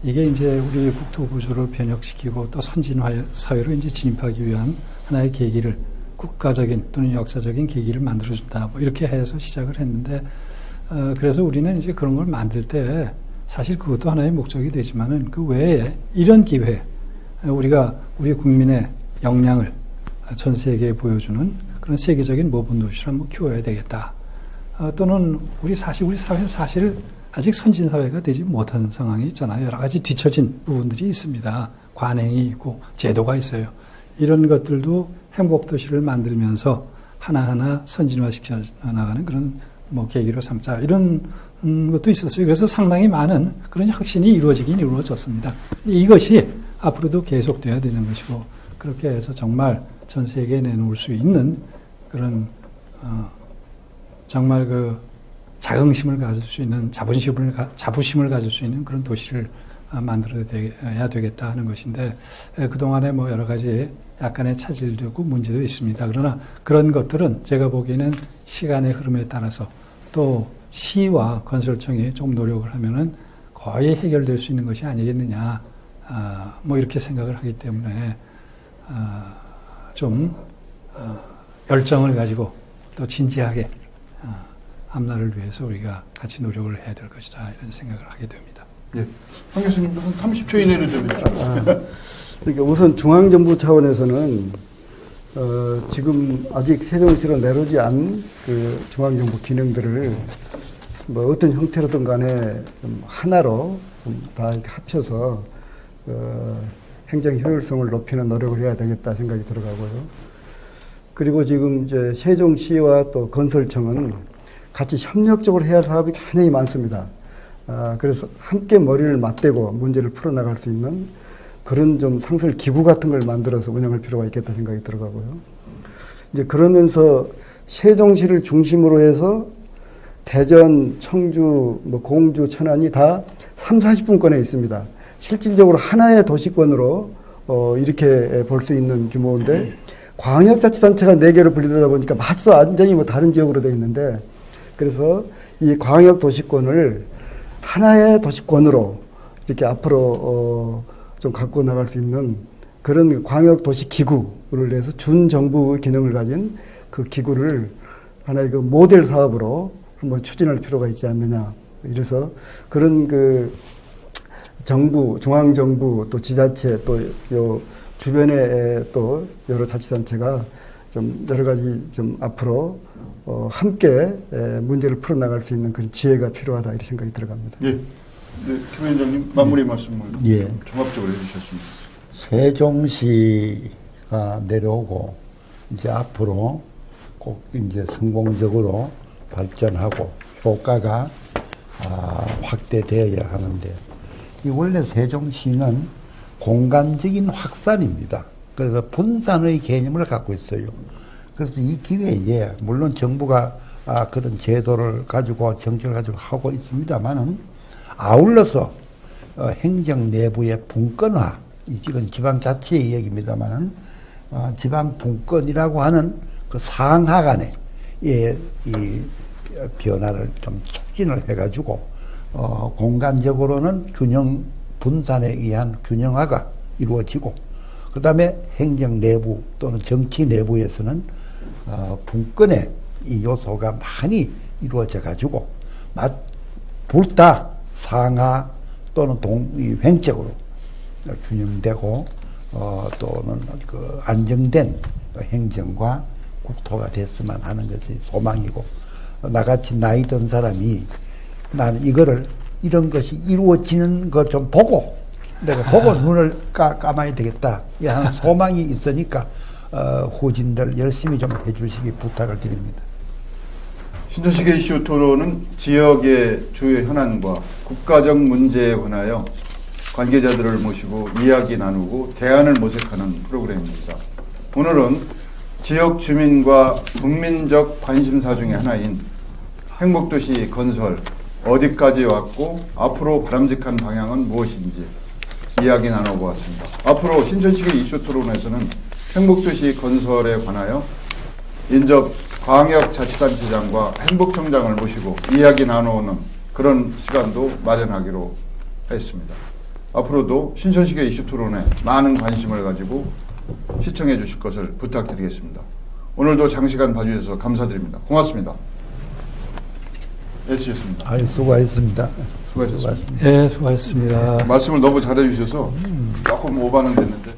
이게 이제 우리 국토구조를 변혁시키고 또 선진화 사회로 이제 진입하기 위한 하나의 계기를, 국가적인 또는 역사적인 계기를 만들어준다, 뭐 이렇게 해서 시작을 했는데, 그래서 우리는 이제 그런 걸 만들 때 사실 그것도 하나의 목적이 되지만은 그 외에 이런 기회, 우리 국민의 역량을 전 세계에 보여주는 그런 세계적인 모범 도시를 한번 키워야 되겠다. 또는 우리 사회는 사실 아직 선진 사회가 되지 못한 상황이 있잖아요. 여러 가지 뒤처진 부분들이 있습니다. 관행이 있고 제도가 있어요. 이런 것들도 행복도시를 만들면서 하나하나 선진화시켜 나가는 그런 계기로 삼자, 이런 것도 있었어요. 그래서 상당히 많은 그런 혁신이 이루어졌습니다. 이것이 앞으로도 계속돼야 되는 것이고, 그렇게 해서 정말 전 세계에 내놓을 수 있는 그런 정말 자긍심을 가질 수 있는, 자부심을 가질 수 있는 그런 도시를 만들어야 되겠다 하는 것인데, 그동안에 여러 가지 약간의 차질도 있고 문제도 있습니다. 그러나 그런 것들은 제가 보기에는 시간의 흐름에 따라서 또 시와 건설청이 좀 노력을 하면은 거의 해결될 수 있는 것이 아니겠느냐, 이렇게 생각을 하기 때문에 좀 열정을 가지고 또 진지하게 앞날을 위해서 우리가 같이 노력을 해야 될 것이다 이런 생각을 하게 됩니다. 예, 황 교수님도 한 30초 이내로 좀 해주시죠. 그러니까 우선 중앙정부 차원에서는 지금 아직 세종시로 내려오지 않은 그 중앙정부 기능들을 뭐 어떤 형태로든 간에 좀 하나로 좀 다 이렇게 합쳐서 행정 효율성을 높이는 노력을 해야 되겠다 생각이 들어가고요. 그리고 지금 이제 세종시와 또 건설청은 같이 협력적으로 해야 할 사업이 굉장히 많습니다. 그래서 함께 머리를 맞대고 문제를 풀어나갈 수 있는 그런 좀 상설 기구 같은 걸 만들어서 운영할 필요가 있겠다 생각이 들어가고요. 이제 그러면서 세종시를 중심으로 해서 대전, 청주, 뭐 공주, 천안이 다 3, 40분권에 있습니다. 실질적으로 하나의 도시권으로 이렇게 볼 수 있는 규모인데 광역자치단체가 4개로 분리되다 보니까 마저 완전히 뭐 다른 지역으로 되어 있는데 그래서 이 광역도시권을 하나의 도시권으로 이렇게 앞으로 좀 갖고 나갈 수 있는 그런 광역도시기구를 내서 준정부 기능을 가진 그 기구를 하나의 그 모델 사업으로 한번 추진할 필요가 있지 않느냐. 이래서 그런 그 정부, 중앙정부 또 지자체 또 요 주변에 또 여러 자치단체가 좀 여러 가지 좀 앞으로 함께 문제를 풀어나갈 수 있는 그런 지혜가 필요하다 이런 생각이 들어갑니다. 예, 김 위원장님 마무리 말씀을 종합적으로 해주셨습니다. 세종시가 내려오고 이제 앞으로 꼭 이제 성공적으로 발전하고 효과가 확대되어야 하는데 이 원래 세종시는 공간적인 확산입니다. 그래서 분산의 개념을 갖고 있어요. 그래서 이 기회에 물론 정부가 그런 제도를 가지고 정책을 가지고 하고 있습니다만은 아울러서 행정 내부의 분권화, 이건 지방자치의 얘기입니다만은 지방 분권이라고 하는 그 상하 간의 이 변화를 좀 촉진을 해가지고 공간적으로는 균형 분산에 의한 균형화가 이루어지고 그 다음에 행정 내부 또는 정치 내부에서는 분권의 이 요소가 많이 이루어져 가지고 둘 다 상하 또는 횡적으로 균형되고 또는 그 안정된 행정과 국토가 됐으면 하는 것이 소망이고 나같이 나이 든 사람이 나는 이런 것이 이루어지는 것 좀 보고 내가 보고 눈을 감아야 되겠다 하는 소망이 있으니까 후진들 열심히 좀 해주시기 부탁을 드립니다. 신천식의 이슈 토론은 지역의 주요 현안과 국가적 문제에 관하여 관계자들을 모시고 이야기 나누고 대안을 모색하는 프로그램입니다. 오늘은 지역 주민과 국민적 관심사 중에 하나인 행복도시 건설 어디까지 왔고 앞으로 바람직한 방향은 무엇인지 이야기 나눠보았습니다. 앞으로 신천식의 이슈 토론에서는 행복도시 건설에 관하여 인접 광역자치단체장과 행복청장을 모시고 이야기 나누는 그런 시간도 마련하기로 했습니다. 앞으로도 신천식의 이슈 토론에 많은 관심을 가지고 시청해 주실 것을 부탁드리겠습니다. 오늘도 장시간 봐주셔서 감사드립니다. 고맙습니다. 애쓰셨습니다. 수고하셨습니다. 수고하셨습니다. 네, 수고하셨습니다. 말씀을 너무 잘해 주셔서 조금 오바는 됐는데.